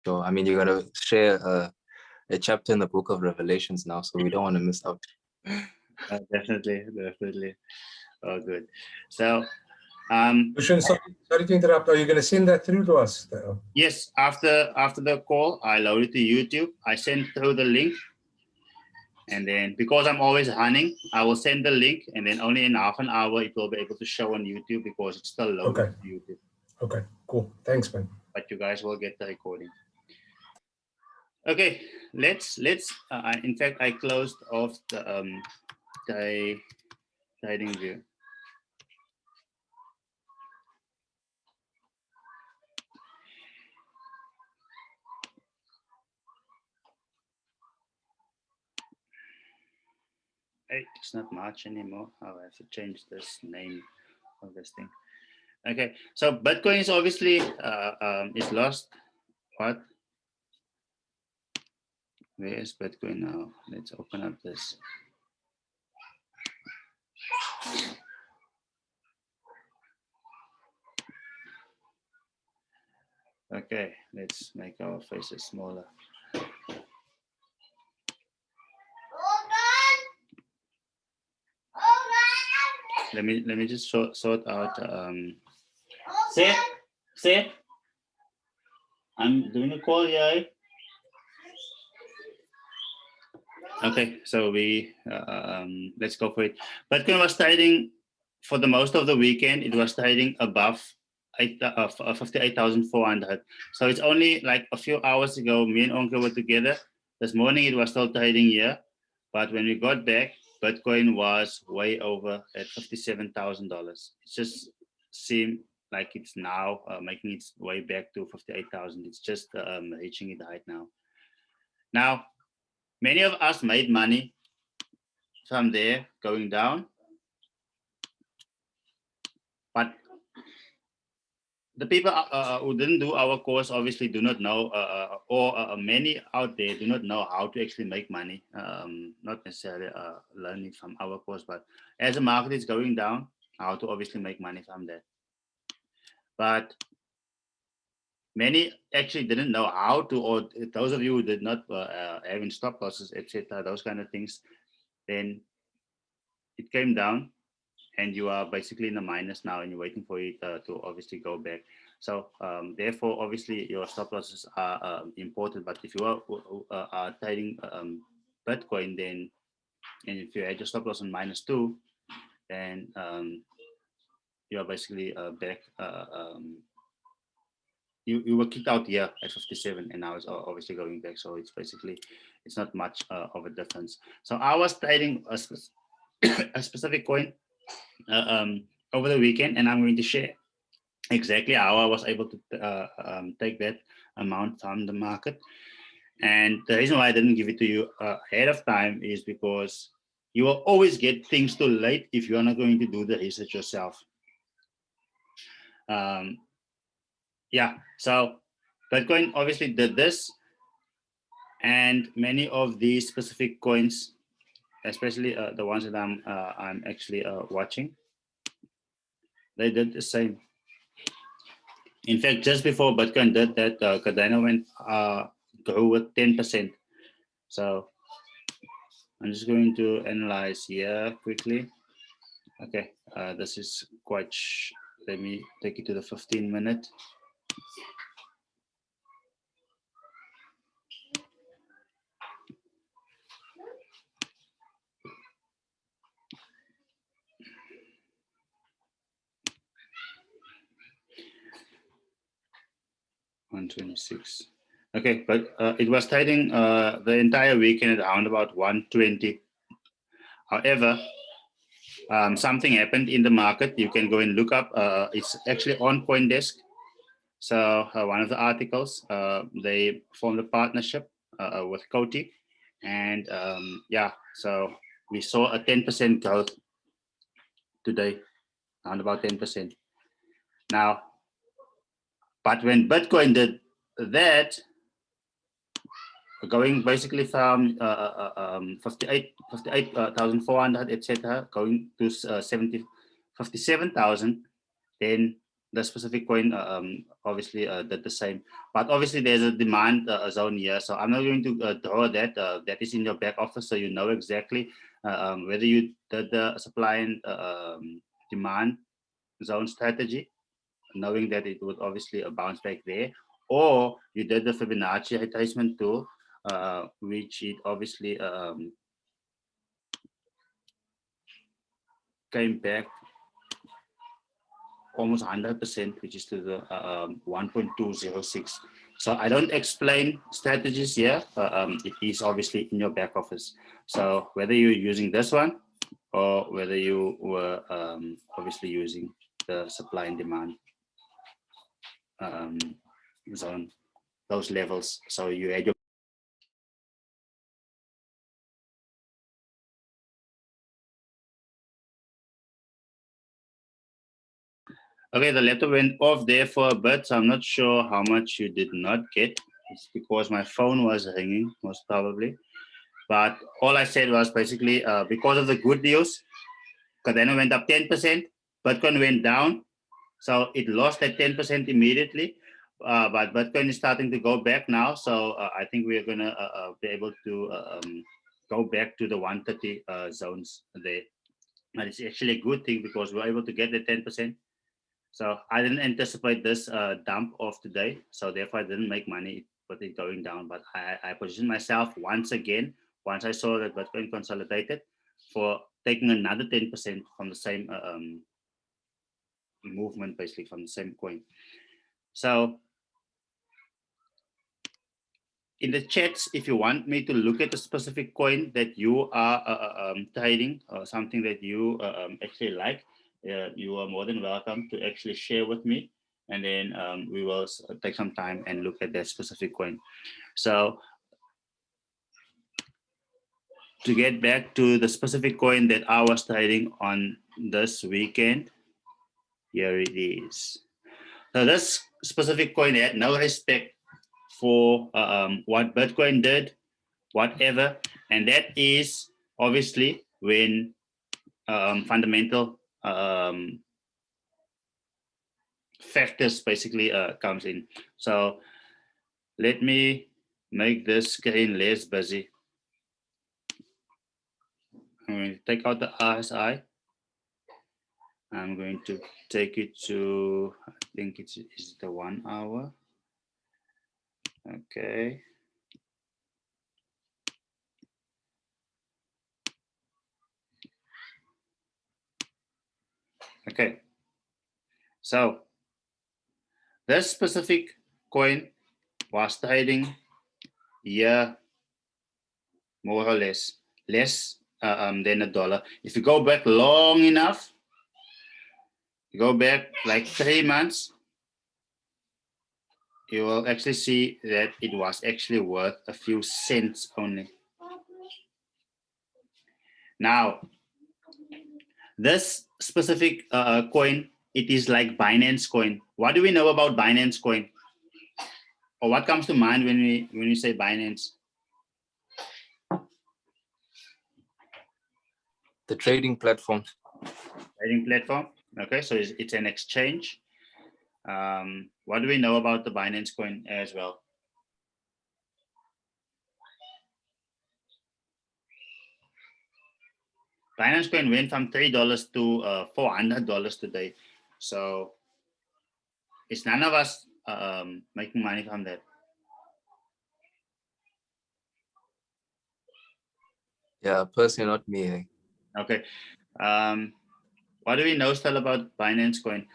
So, I mean, you're going to share a chapter in the book of Revelations now, so we don't want to miss out. Definitely, definitely. Oh, good. So, sorry to interrupt. Are you going to send that through to us? yes, after the call, I load it to YouTube. I send through the link. And then because I'm always running, I will send the link, and then only in half an hour it will be able to show on YouTube because it's still loaded to YouTube. Okay, cool. Thanks, man. But you guys will get the recording. Okay, let's. In fact, I closed off the trading view. Hey, it's not March anymore. I have to change this name of this thing. Okay, so Bitcoin is obviously is lost. What? Where is Bitcoin now? Let's open up this. Okay, let's make our faces smaller. Let me just sort out. Seth, I'm doing a call, yeah. Okay, so we let's go for it. Bitcoin was trading for the most of the weekend. It was trading above 58,400. So it's only like a few hours ago. Me and Onke were together. This morning it was still trading here, but when we got back, Bitcoin was way over at $57,000. It just seemed like it's now making its way back to 58,000. It's just reaching it right now. Now, many of us made money from there going down, but the people who didn't do our course obviously do not know, or many out there do not know how to actually make money. Not necessarily learning from our course, but as the market is going down, how to obviously make money from that. But many actually didn't know how to, or those of you who did not having stop losses, etc., those kind of things, then it came down and you are basically in the minus now and you're waiting for it to obviously go back. So therefore, obviously your stop losses are important, but if you are trading Bitcoin, then, and if you had your stop loss on -2, then you are basically back. You were kicked out here at 57 and now it's obviously going back. So it's basically, it's not much of a difference. So I was trading a specific coin over the weekend, and I'm going to share exactly how I was able to take that amount from the market. And the reason why I didn't give it to you ahead of time is because you will always get things too late if you're not going to do the research yourself. Yeah, so Bitcoin obviously did this, and many of these specific coins, especially the ones that I'm actually watching, they did the same. In fact, just before Bitcoin did that, Cardano went grew with 10%. So I'm just going to analyze here quickly. Okay, this is quite. Let me take it to the 15-minute. $126. Okay, but it was trading the entire weekend at around about 120. However, something happened in the market. You can go and look up. It's actually on CoinDesk. So one of the articles, they formed a partnership with Coty, and yeah, so we saw a 10% growth today, around about 10%. Now, but when Bitcoin did that, going basically from 58,400, etc., going to 57,000, then the specific coin obviously did the same, but obviously there's a demand zone here, so I'm not going to draw that. That is in your back office, so you know exactly whether you did the supply and demand zone strategy, knowing that it would obviously bounce back there, or you did the Fibonacci retracement tool, which it obviously came back almost 100%, which is to the 1.206. So I don't explain strategies here. It is obviously in your back office. So whether you're using this one or whether you were obviously using the supply and demand zone, those levels. So you had your okay, the laptop went off there for a bit, so I'm not sure how much you did not get. It's because my phone was ringing, most probably. But all I said was basically because of the good deals, Cardano went up 10%, Bitcoin went down. So it lost that 10% immediately. But Bitcoin is starting to go back now. So I think we're going to be able to go back to the 130 zones there. And it's actually a good thing because we're able to get the 10%. So I didn't anticipate this dump of today. So therefore I didn't make money with it going down. But I positioned myself once again, once I saw that Bitcoin consolidated, for taking another 10% from the same movement, basically from the same coin. So in the chats, if you want me to look at a specific coin that you are trading or something that you actually like, you are more than welcome to actually share with me. And then we will take some time and look at that specific coin. So to get back to the specific coin that I was trading on this weekend, here it is. So this specific coin had no respect for what Bitcoin did, whatever, and that is obviously when fundamental factors basically comes in. So let me make this screen less busy. I'm going to take out the RSI. I'm going to take it to, I think it's the 1 hour. Okay. Okay. So this specific coin was trading here more or less than $1. If you go back long enough, you go back like 3 months, you will actually see that it was actually worth a few cents only. Now, this specific coin, it is like Binance coin. What do we know about Binance coin? Or what comes to mind when we say Binance? The trading platform. Trading platform. Okay, so it's an exchange. What do we know about the Binance coin as well? Binance coin went from $3 to $400 today. So it's none of us making money from that. Yeah, personally, not me. Eh? Okay. What do we know still about Binance coin?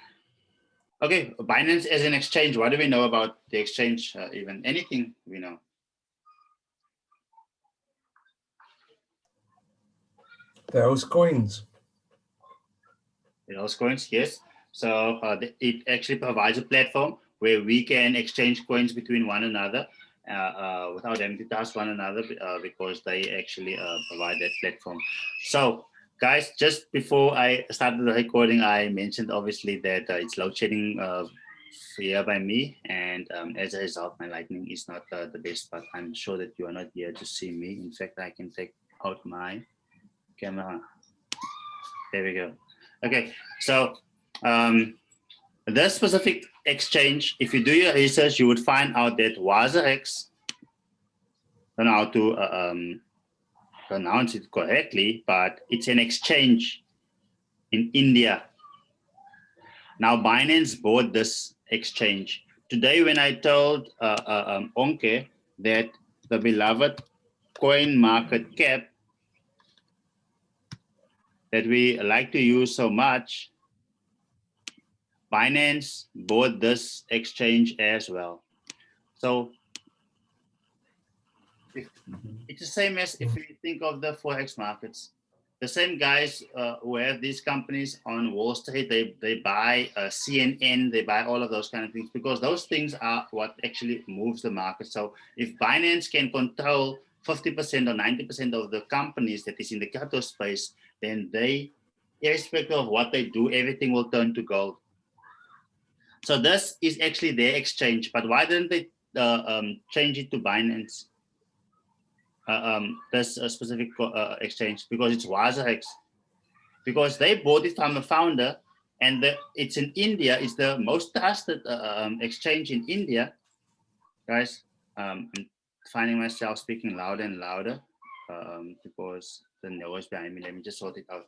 Okay, Binance as an exchange. What do we know about the exchange? Even anything we know? Those coins. Those coins, yes. So it actually provides a platform where we can exchange coins between one another without having to trust one another because they actually provide that platform. So guys, just before I started the recording, I mentioned obviously that it's load shedding here by me, and as a result, my lightning is not the best, but I'm sure that you are not here to see me. In fact, I can take out my camera. There we go. Okay, so This specific exchange, if you do your research, you would find out that WazirX, I don't know how to pronounce it correctly, but it's an exchange in India. Now, Binance bought this exchange. Today, when I told Onke that the beloved coin market cap that we like to use so much, Binance bought this exchange as well. So it's the same as if you think of the Forex markets. The same guys who have these companies on Wall Street, they buy CNN, they buy all of those kind of things because those things are what actually moves the market. So if Binance can control 50% or 90% of the companies that is in the crypto space, then they, irrespective of what they do, everything will turn to gold. So this is actually their exchange, but why didn't they change it to Binance? This specific exchange, because it's WazirX, because they bought it from a founder, and it's in India. It's the most trusted exchange in India, guys. I'm finding myself speaking louder and louder because the noise behind me. Let me just sort it out.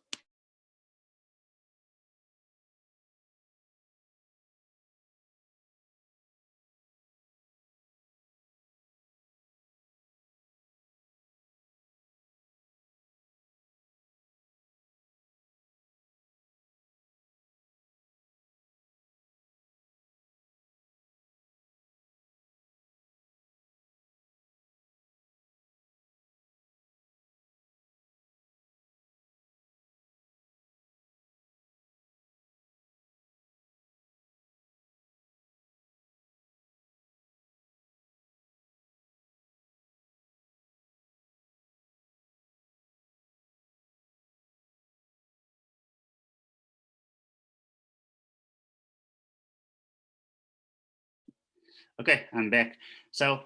Okay, I'm back. So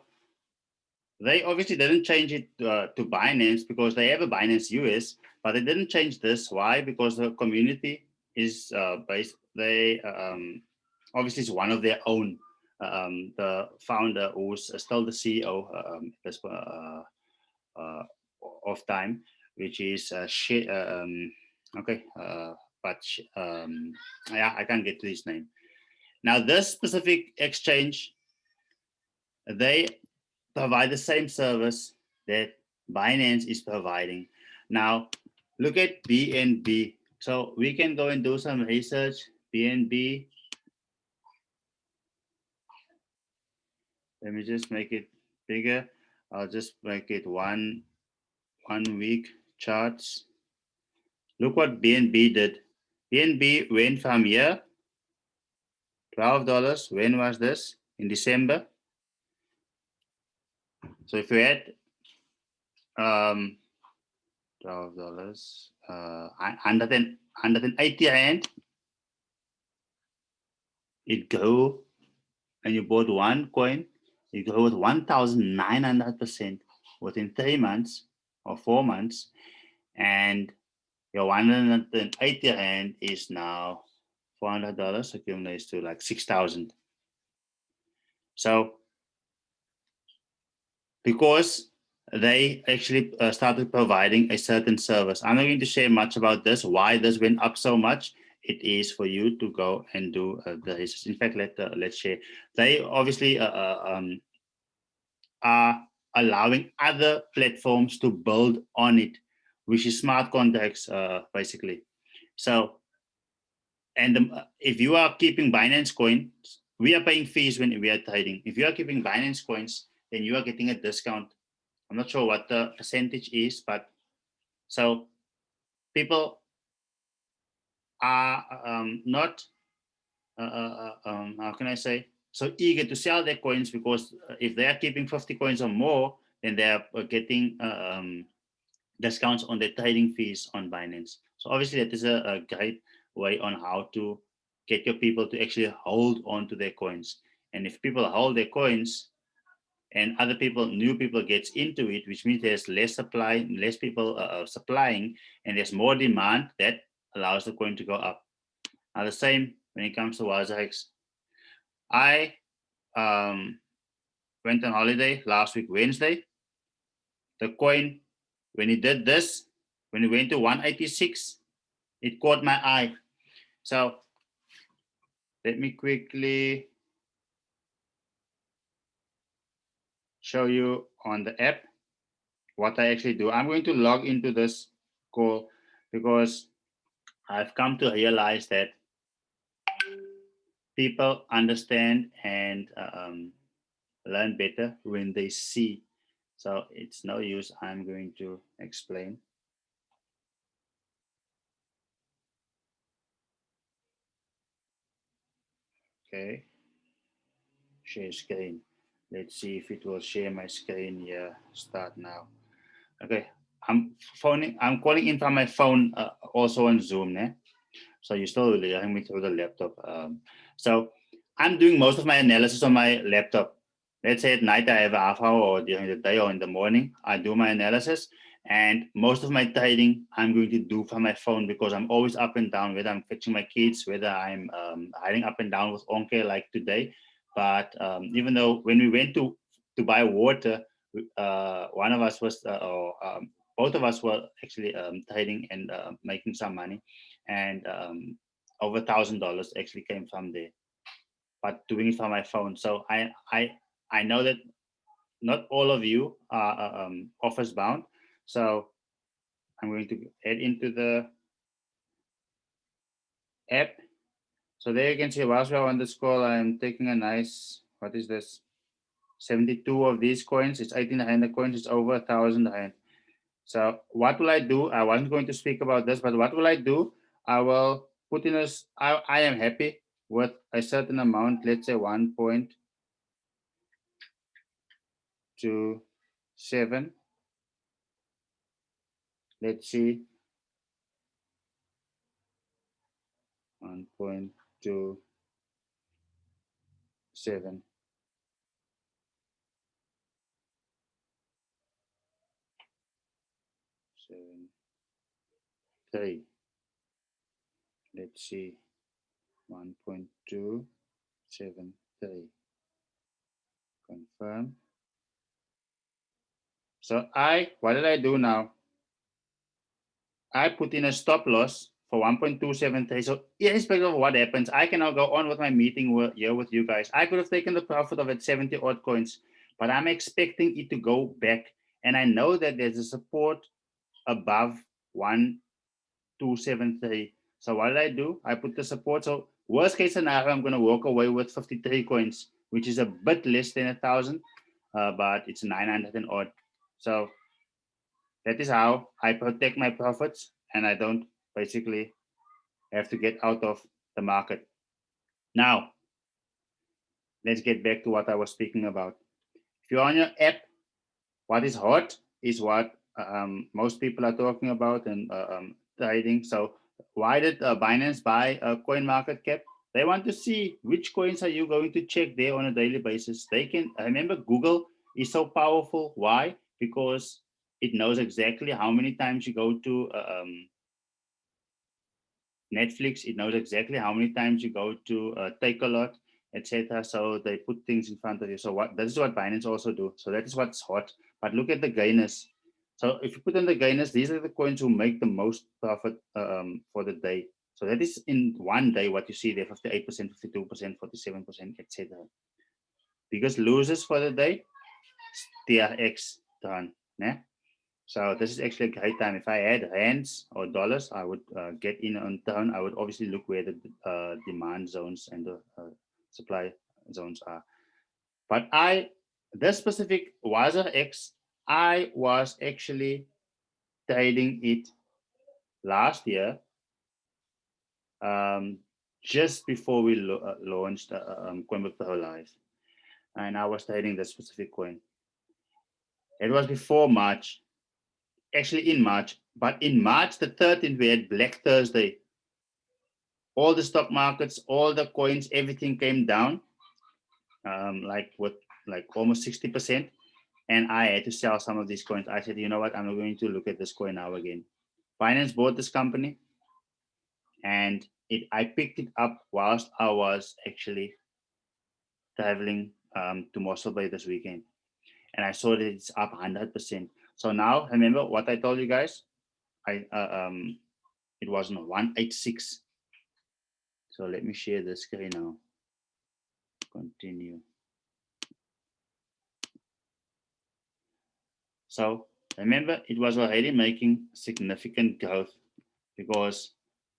they obviously didn't change it to Binance because they have a Binance US, but they didn't change this. Why? Because the community is based. They obviously is one of their own. The founder, who's still the CEO of time, which is okay, yeah, I can't get to his name. Now, this specific exchange, they provide the same service that Binance is providing. Now, look at BNB. So we can go and do some research. BNB. Let me just make it bigger. I'll just make it one week charts. Look what BNB did. BNB went from here, $12. When was this? In December. So if we had $12, 180 rand, it grew, and you bought one coin, it grew with 1,900% within 3 months or 4 months, and your 180 rand is now $400, accumulates to like 6,000. So because they actually started providing a certain service. I'm not going to share much about this, why this went up so much. It is for you to go and do the research. In fact, let's share. They obviously are allowing other platforms to build on it, which is smart contracts, basically. So, and if you are keeping Binance coins, we are paying fees when we are trading. If you are keeping Binance coins, then you are getting a discount. I'm not sure what the percentage is, but so people are not, how can I say, so eager to sell their coins, because if they are keeping 50 coins or more, then they are getting discounts on their trading fees on Binance. So obviously that is a great way on how to get your people to actually hold on to their coins. And if people hold their coins, and other people, new people gets into it, which means there's less supply, less people supplying, and there's more demand, that allows the coin to go up. Now the same when it comes to WazirX. I went on holiday last week, Wednesday. The coin, when it did this, when it went to 186, it caught my eye. So let me quickly show you on the app what I actually do. I'm going to log into this call because I've come to realize that people understand and learn better when they see. So it's no use. I'm going to explain. Okay. Share screen. Let's see if it will share my screen here. Start now. Okay. I'm calling in from my phone, also on Zoom. So you're still hearing me through the laptop. So I'm doing most of my analysis on my laptop. Let's say at night I have a half hour, or during the day or in the morning, I do my analysis. And most of my trading I'm going to do from my phone because I'm always up and down, whether I'm fetching my kids, whether I'm hiding up and down with Onke like today. But even though when we went to buy water, one of us was, both of us were actually trading and making some money, and over $1,000 actually came from there. But doing it from my phone, so I know that not all of you are office bound. So I'm going to head into the app. So there you can see, whilst we're on this call, I'm taking a nice, what is this? 72 of these coins. It's 1,800 coins. It's over 1,000 rand. So what will I do? I wasn't going to speak about this, but what will I do? I will put in this. I am happy with a certain amount, let's say 1.27. Let's see. 1.27. 3. Let's see. 1.273. Confirm. So what did I do now? I put in a stop loss for 1.273. So irrespective of what happens, I can now go on with my meeting here with you guys. I could have taken the profit of it 70 odd coins, but I'm expecting it to go back. And I know that there's a support above 1.273. So what did I do? I put the support. So worst case scenario, I'm going to walk away with 53 coins, which is a bit less than 1,000, but it's 900 and odd. So that is how I protect my profits, and I don't basically have to get out of the market. Now, let's get back to what I was speaking about. If you're on your app, what is hot is what most people are talking about and trading. So why did Binance buy CoinMarketCap? They want to see which coins are you going to check there on a daily basis. They can, remember, Google is so powerful. Why? Because it knows exactly how many times you go to Netflix. It knows exactly how many times you go to Takealot, etc. So they put things in front of you. So that is what Binance also do. So that is what's hot. But look at the gainers. So if you put in the gainers, these are the coins who make the most profit for the day. So that is in one day what you see there: 58%, 52%, 47%, etc. Biggest losers for the day, TRX done. Yeah? So this is actually a great time. If I had rands or dollars, I would get in on turn. I would obviously look where the demand zones and the supply zones are. But this specific WazirX, I was actually trading it last year, just before we launched Coinbook Pro Live. And I was trading this specific coin. It was before March. Actually in March, but in March the 13th, we had Black Thursday. All the stock markets, all the coins, everything came down, like almost 60%. And I had to sell some of these coins. I said, you know what, I'm not going to look at this coin now again. Binance bought this company, and I picked it up whilst I was actually traveling to Mossel Bay this weekend, and I saw that it's up 100%. So now, remember what I told you guys? It was on 186. So let me share the screen now. Continue. So remember, it was already making significant growth, because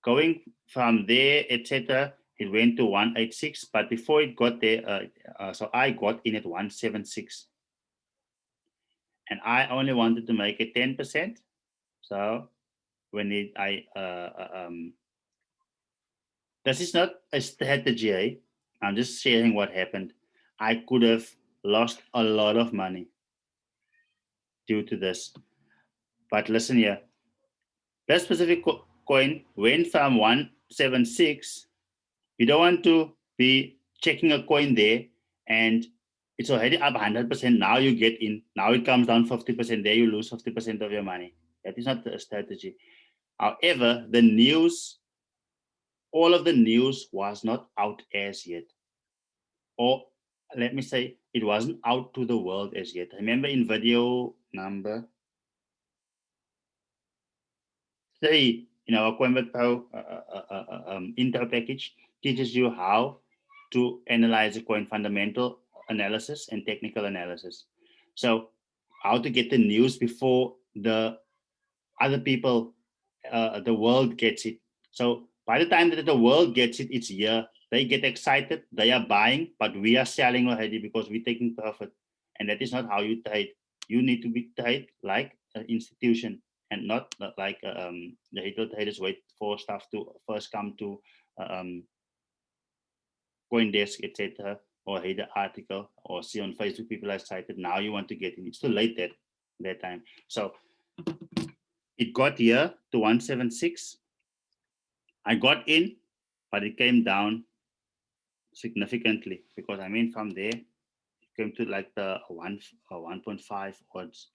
going from there, etc., it went to 186. But before it got there, so I got in at 176, and I only wanted to make it 10%. So when this is not a strategy. Eh? I'm just sharing what happened. I could have lost a lot of money due to this. But listen here, that specific coin went from 176. You don't want to be checking a coin there and it's already up 100%. Now you get in. Now it comes down 50%. There you lose 50% of your money. That is not a strategy. However, the news, all of the news was not out as yet. Or let me say, it wasn't out to the world as yet. Remember in video number 3 in our Coinbase Pro intro package, teaches you how to analyze a coin, fundamental analysis and technical analysis. So how to get the news before the other people, the world gets it. So by the time that the world gets it, it's here. They get excited, they are buying, but we are selling already because we're taking profit. And that is not how you trade. You need to be trade like an institution and not like the retail traders wait for stuff to first come to CoinDesk, etc., or read the article or see on Facebook people are excited. Now you want to get in. It's too late that time. So it got here to 176. I got in, but it came down significantly because I mean from there it came to like the 1.5 odds.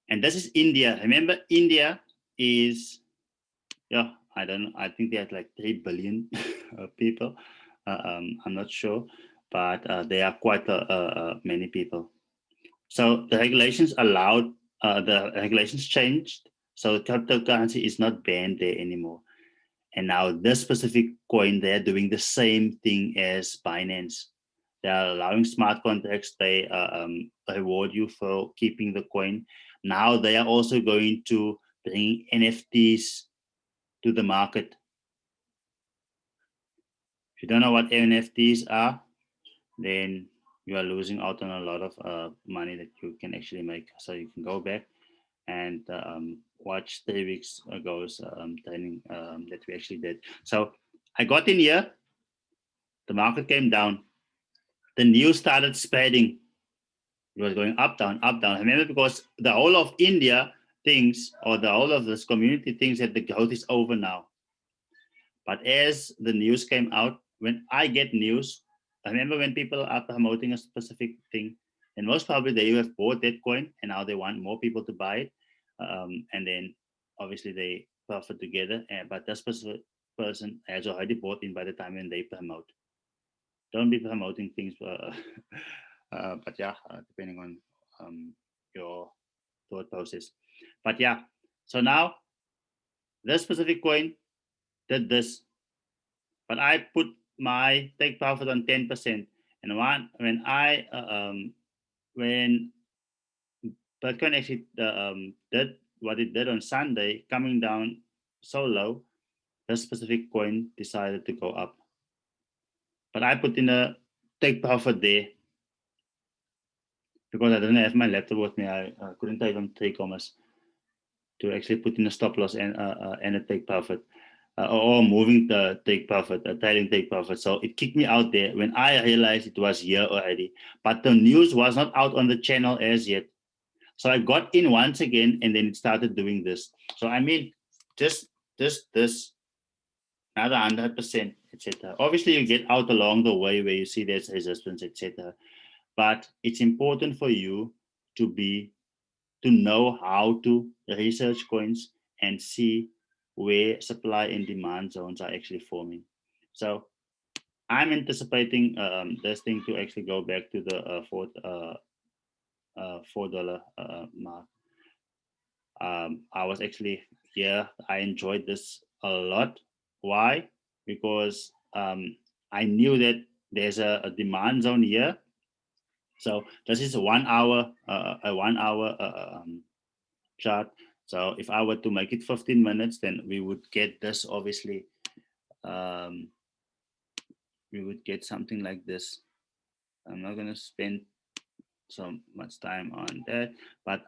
And this is India. Remember, India is, yeah, I don't know. I think they have like 3 billion people. I'm not sure, but they are quite many people. So the regulations allowed, the regulations changed. So cryptocurrency is not banned there anymore. And now this specific coin, they're doing the same thing as Binance. They are allowing smart contracts. They reward you for keeping the coin. Now they are also going to bring NFTs to the market. If you don't know what NFTs are, then you are losing out on a lot of money that you can actually make. So you can go back and watch 3 weeks ago's training that we actually did. So I got in here, the market came down, the news started spreading. It was going up, down, up, down. Remember, because the whole of India thinks, or the whole of this community thinks that the growth is over now. But as the news came out, when I get news, I remember when people are promoting a specific thing, and most probably they have bought that coin and now they want more people to buy it. And then obviously they profit together, but that specific person has already bought in by the time when they promote. Don't be promoting things, but yeah, depending on your thought process. But yeah, so now this specific coin did this, but I put my take profit on 10%. And when Bitcoin actually did what it did on Sunday, coming down so low, this specific coin decided to go up. But I put in a take profit there because I didn't have my laptop with me. I couldn't type on 3 commas to actually put in a stop loss and a take profit. Or moving the take profit, trailing take profit. So it kicked me out there when I realized it was here already. But the news was not out on the channel as yet. So I got in once again, and then it started doing this. So I mean, just this, another 100%, etc. Obviously, you get out along the way where you see there's resistance, etc. But it's important for you to know how to research coins and see where supply and demand zones are actually forming. So I'm anticipating this thing to actually go back to the $4 mark. I was actually here. I enjoyed this a lot. Why? Because I knew that there's a demand zone here. So this is a 1 hour chart. So if I were to make it 15 minutes, then we would get this. Obviously, we would get something like this. I'm not going to spend so much time on that, but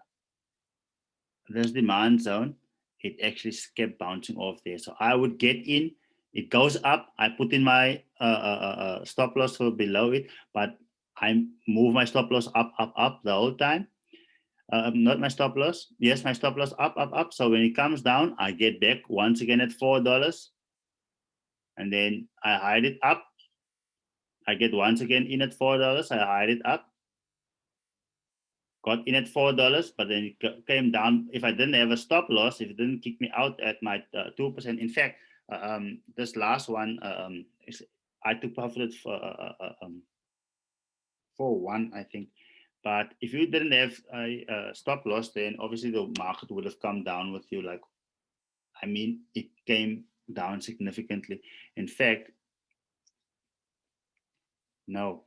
this demand zone, it actually kept bouncing off there. So I would get in, it goes up, I put in my stop loss for below it, but I move my stop loss up the whole time. Not my stop loss. Yes, my stop loss up. So when it comes down, I get back once again at $4, and then I hide it up. I get once again in at $4. I hide it up. Got in at $4, but then it came down. If I didn't have a stop loss, if it didn't kick me out at my 2%, in fact, this last one, I took profit for one, I think. But if you didn't have a stop loss, then obviously the market would have come down with you. Like, I mean, it came down significantly. In fact, no.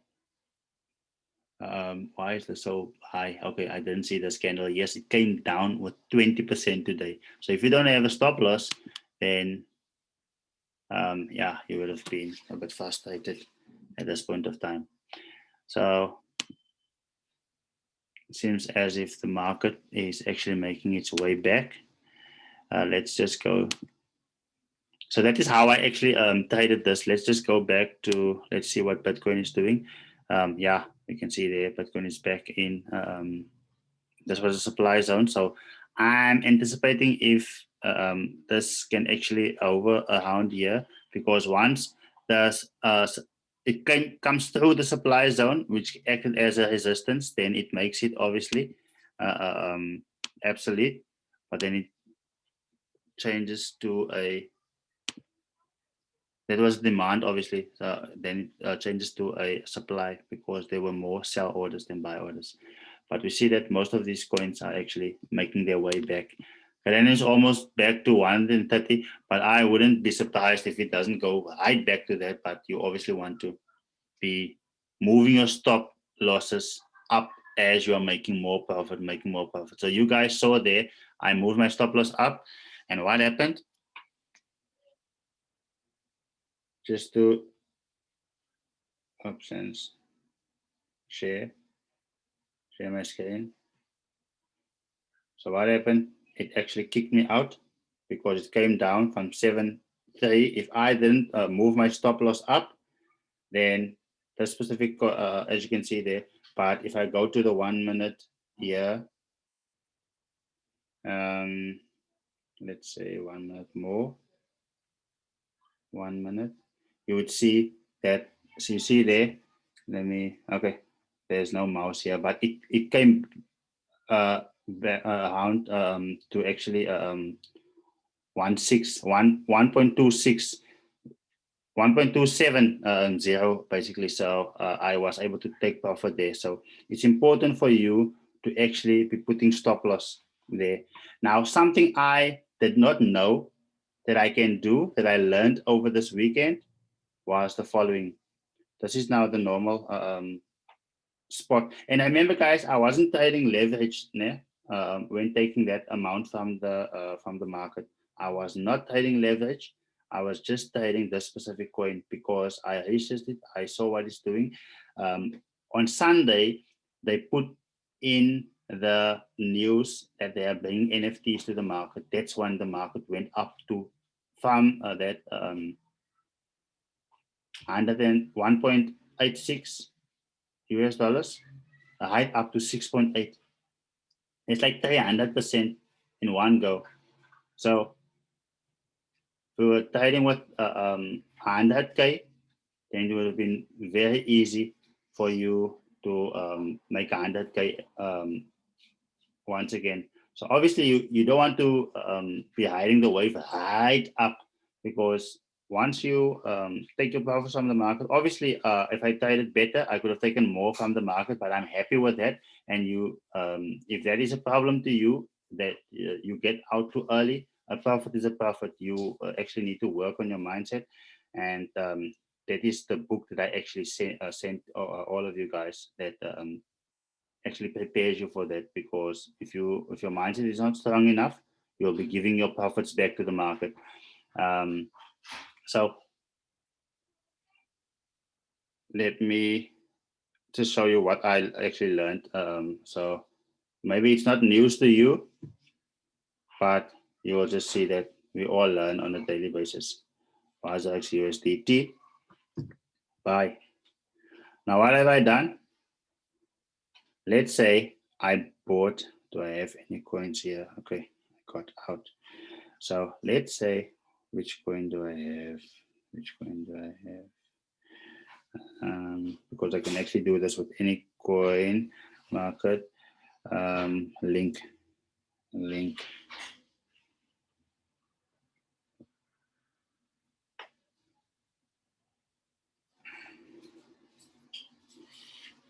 Why is this so high? Okay, I didn't see this candle. Yes, it came down with 20% today. So if you don't have a stop loss, then yeah, you would have been a bit frustrated at this point of time. So it seems as if the market is actually making its way back. Let's just go. So that is how I actually traded this. Let's just go back to, let's see what Bitcoin is doing. Yeah, you can see there, Bitcoin is back in. This was a supply zone. So I'm anticipating if this can actually over around here, because once it comes through the supply zone, which acted as a resistance, then it makes it obviously obsolete, but then it changes to a, that was demand, obviously. Then it changes to a supply because there were more sell orders than buy orders. But we see that most of these coins are actually making their way back. And then it's almost back to 130, but I wouldn't be surprised if it doesn't go right back to that. But you obviously want to be moving your stop losses up as you are making more profit. So you guys saw there, I moved my stop loss up, and what happened? Just to options, share my screen. So what happened? It actually kicked me out because it came down from 7.3. If I didn't move my stop loss up, then the specific, as you can see there. But if I go to the 1 minute here, let's say 1 minute more, 1 minute, you would see that. So you see there. Let me. Okay, there's no mouse here, but it came around to actually 1.26, 1.270 basically. So I was able to take profit there. So it's important for you to actually be putting stop loss there. Now, something I did not know that I can do, that I learned over this weekend, was the following. This is now the normal spot. And I remember, guys, I wasn't trading leverage when taking that amount from the market. I was not trading leverage. I was just trading this specific coin because I researched it. I saw what it's doing. On Sunday, they put in the news that they are bringing NFTs to the market. That's when the market went up to from that 101.86 US dollars, a height up to 6.8. It's like 300% in one go. So if we were trading with 100K, then it would have been very easy for you to make 100K once again. So obviously you don't want to be hiding the wave right up, because once you take your profits from the market, obviously if I tried it better, I could have taken more from the market, but I'm happy with that. And you, if that is a problem to you, that you get out too early, a profit is a profit. You actually need to work on your mindset. And that is the book that I actually sent all of you guys, that actually prepares you for that. Because if your mindset is not strong enough, you'll be giving your profits back to the market. So let me just show you what I actually learned. So maybe it's not news to you, but you will just see that we all learn on a daily basis. WASX USDT buy. Now what have I done? Let's say I bought, do I have any coins here? Okay, I got out. So let's say, which coin do I have? Which coin do I have? Because I can actually do this with any coin market. Link.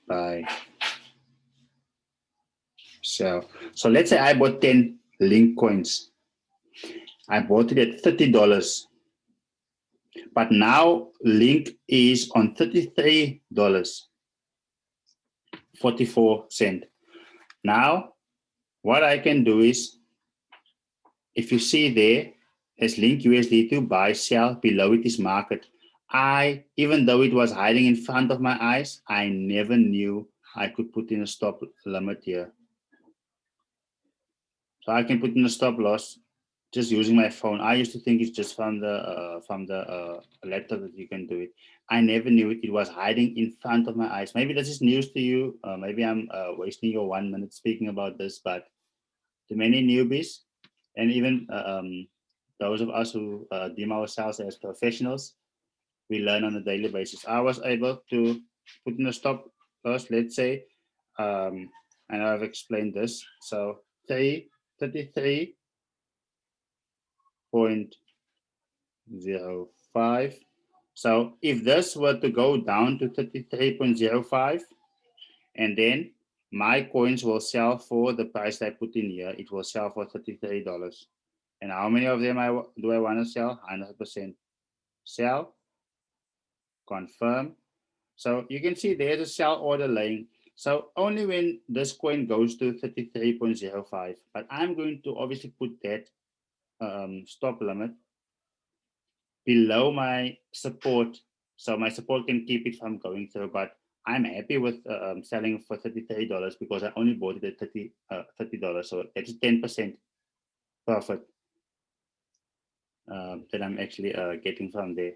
Buy. Sell. So let's say I bought 10 link coins. I bought it at $30. But now link is on $33.44. Now, what I can do is, if you see there, as link USD2 buy, sell, below it is market. Even though it was hiding in front of my eyes, I never knew I could put in a stop limit here. So I can put in a stop loss just using my phone. I used to think it's just from the laptop that you can do it. I never knew it was hiding in front of my eyes. Maybe this is news to you. Maybe I'm wasting your 1 minute speaking about this, but to many newbies, and even those of us who deem ourselves as professionals, we learn on a daily basis. I was able to put in a stop loss, let's say, and I've explained this. So 33.05. So if this were to go down to 33.05, and then my coins will sell for the price that I put in here, it will sell for $33. And how many of them do I want to sell? 100%. Sell, confirm. So you can see there's a sell order laying. So only when this coin goes to 33.05, but I'm going to obviously put that stop limit below my support, so my support can keep it from going through. But I'm happy with selling for $33 because I only bought it at $30. So it's 10% profit that I'm actually getting from there.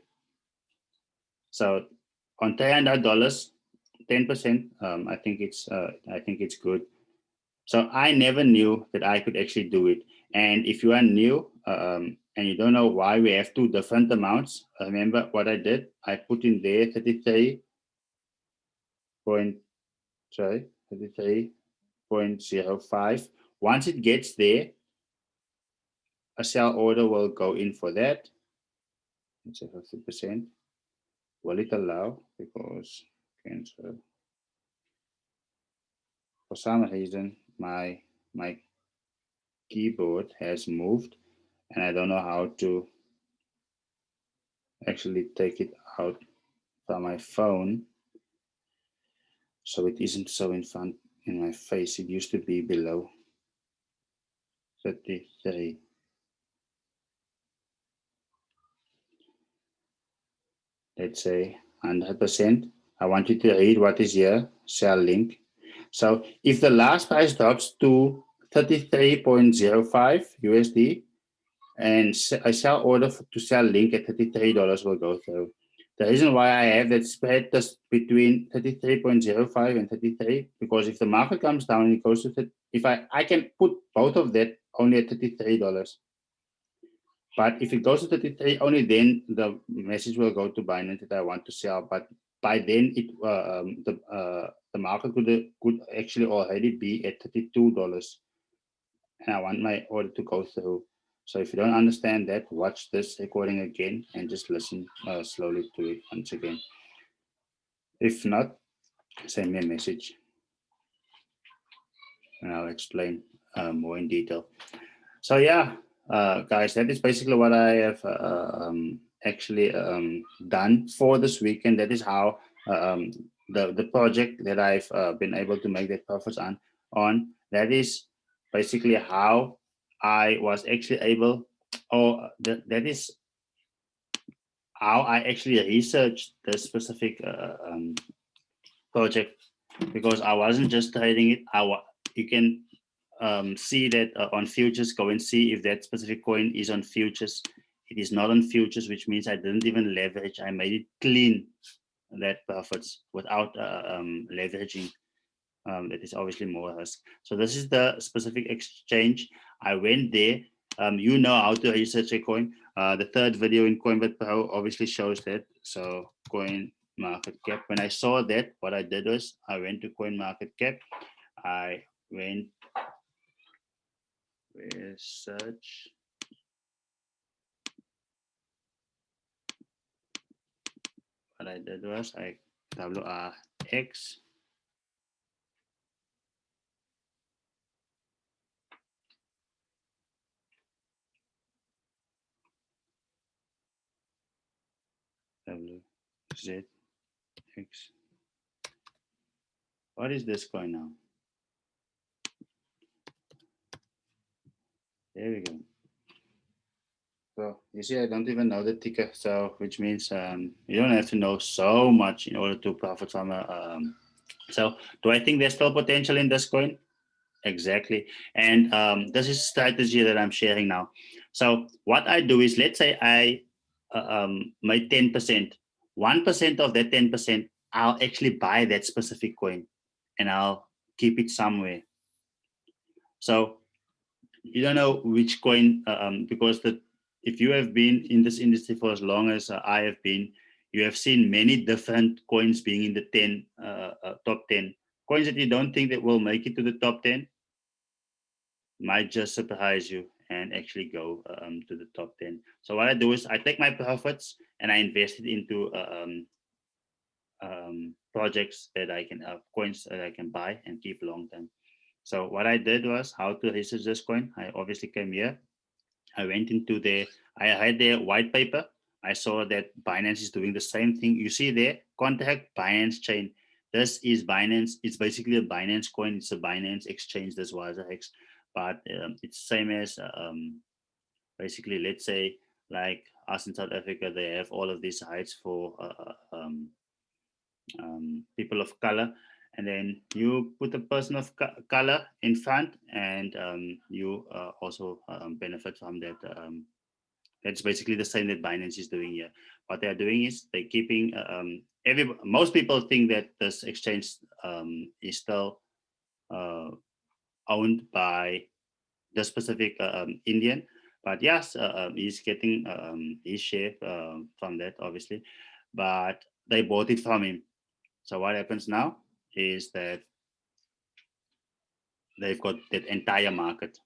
So on $300, 10%. I think it's good. So I never knew that I could actually do it. And if you are new and you don't know why we have two different amounts, remember what I did? I put in there 33.05. Once it gets there, a sell order will go in for that. Let's say 50%. Will it allow? Because cancel. For some reason, my keyboard has moved and I don't know how to actually take it out from my phone so it isn't so in front in my face. It used to be below 33. Let's say 100%. I want you to read what is here, sell link. So if the last price drops to 33.05 USD, and a sell order to sell link at $33 will go through. The reason why I have that spread just between 33.05 and 33, because if the market comes down, it goes to if I can put both of that only at $33. But if it goes to 33, only then the message will go to Binance that I want to sell. But by then, the market could actually already be at $32. and I want my order to go through. So if you don't understand that, watch this recording again and just listen slowly to it once again. If not, send me a message and I'll explain more in detail. So yeah, guys, that is basically what I have actually done for this weekend. That is how the project that I've been able to make that profits on. That is basically how I was actually able, or that is how I actually researched the specific project, because I wasn't just trading it. You can see that on futures. Go and see if that specific coin is on futures. It is not on futures, which means I didn't even leverage. I made it clean, that profits, without leveraging. That is obviously more risk. So this is the specific exchange. I went there. You know how to research a coin. The third video in Coinbit Pro obviously shows that. So coin market cap. When I saw that, what I did was I went to coin market cap. I went research. What I did was I WRX. WZX. What is this coin now? There we go. So you see, I don't even know the ticker, so which means you don't have to know so much in order to profit from a. So do I think there's still potential in this coin? Exactly, and this is strategy that I'm sharing now. So what I do is, let's say I made 10%. 1% of that 10%, I'll actually buy that specific coin, and I'll keep it somewhere. So you don't know which coin, because if you have been in this industry for as long as I have been, you have seen many different coins being in the top 10 coins that you don't think that will make it to the top 10 might just surprise you and actually go to the top 10. So what I do is I take my profits and I invest it into projects that I can coins that I can buy and keep long term. So what I did was how to research this coin. I obviously came here. I went into I had their white paper. I saw that Binance is doing the same thing. You see there, contact Binance chain. This is Binance. It's basically a Binance coin. It's a Binance exchange. This was X, but it's same as basically, let's say, like us in South Africa, they have all of these sites for people of color, and then you put a person of color in front, and you also benefit from that. That's basically the same that Binance is doing here. What they're doing is they're keeping most people think that this exchange is still owned by the specific Indian, but yes, he's getting his share from that, obviously, but they bought it from him. So what happens now is that they've got that entire market.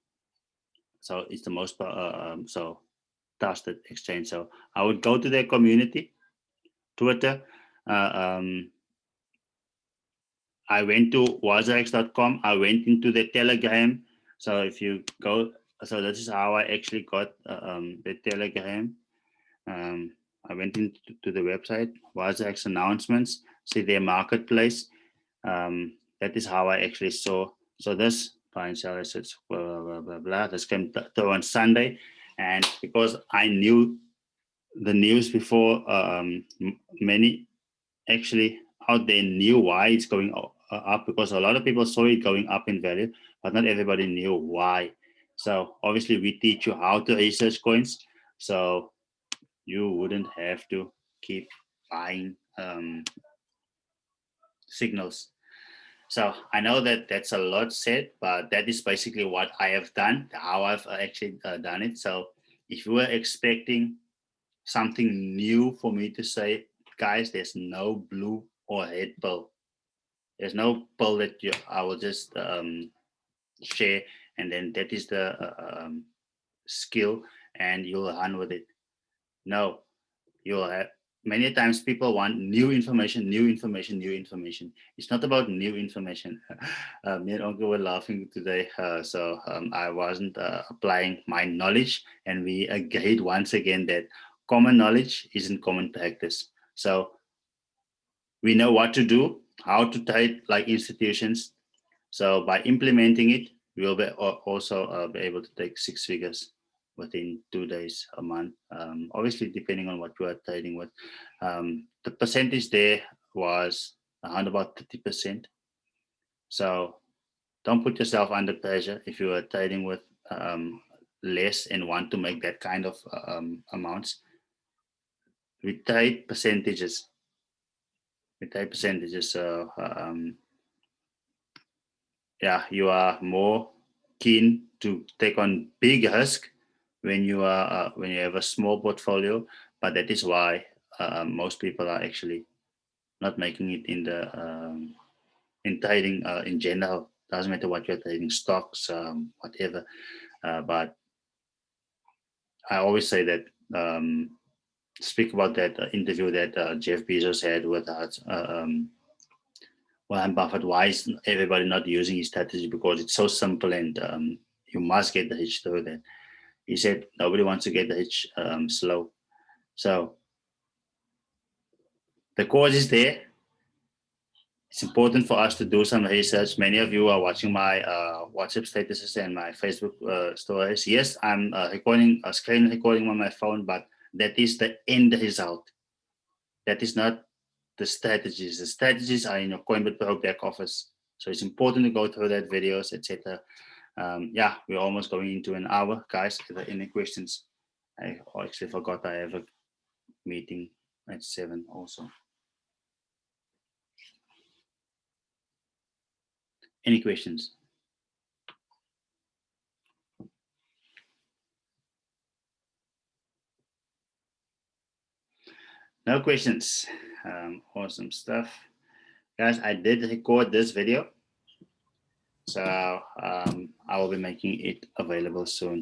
So it's the most so trusted exchange. So I would go to their community, Twitter. I went to wazax.com. I went into the Telegram. So if you go, so this is how I actually got the Telegram. I went into the website, Wazax announcements, see their marketplace. That is how I actually saw. So this buy and sell assets, blah, blah, blah, blah. This came through on Sunday. And because I knew the news before, many actually out there knew why it's going up, because a lot of people saw it going up in value, but not everybody knew why. So obviously we teach you how to research coins, so you wouldn't have to keep buying signals. So I know that that's a lot said, but that is basically what I have done, how I've actually done it. So if you were expecting something new for me to say, guys, there's no blue or red pill. There's no pill that I will just share, and then that is the skill, and you'll run with it. No, you'll have many times people want new information, new information, new information. It's not about new information. Me and Uncle were laughing today, so I wasn't applying my knowledge, and we agreed once again that common knowledge isn't common practice. So we know what to do, how to trade like institutions. So by implementing it, we'll be also be able to take 6 figures within 2 days, a month. Obviously, depending on what you are trading with. The percentage there was around about 30%. So don't put yourself under pressure if you are trading with less and want to make that kind of amounts. We trade percentages. So yeah, you are more keen to take on big risk when you have a small portfolio, but that is why most people are actually not making it in the in trading in general. Doesn't matter what you're trading, stocks, whatever. But I always say that speak about that interview that Jeff Bezos had with Warren Buffett. Why is everybody not using his strategy? Because it's so simple, and you must get rich through that. He said nobody wants to get rich slow. So the cause is there. It's important for us to do some research. Many of you are watching my WhatsApp statuses and my Facebook stories. Yes, I'm recording, screen recording on my phone, but that is the end result. That is not the strategies. The strategies are in your Coinbit Pro back office. So it's important to go through that videos, etc. Yeah, we're almost going into an hour, guys. Are there any questions? I actually forgot I have a meeting at 7 also. Any questions? No questions. Awesome stuff. Guys, I did record this video. So I will be making it available soon.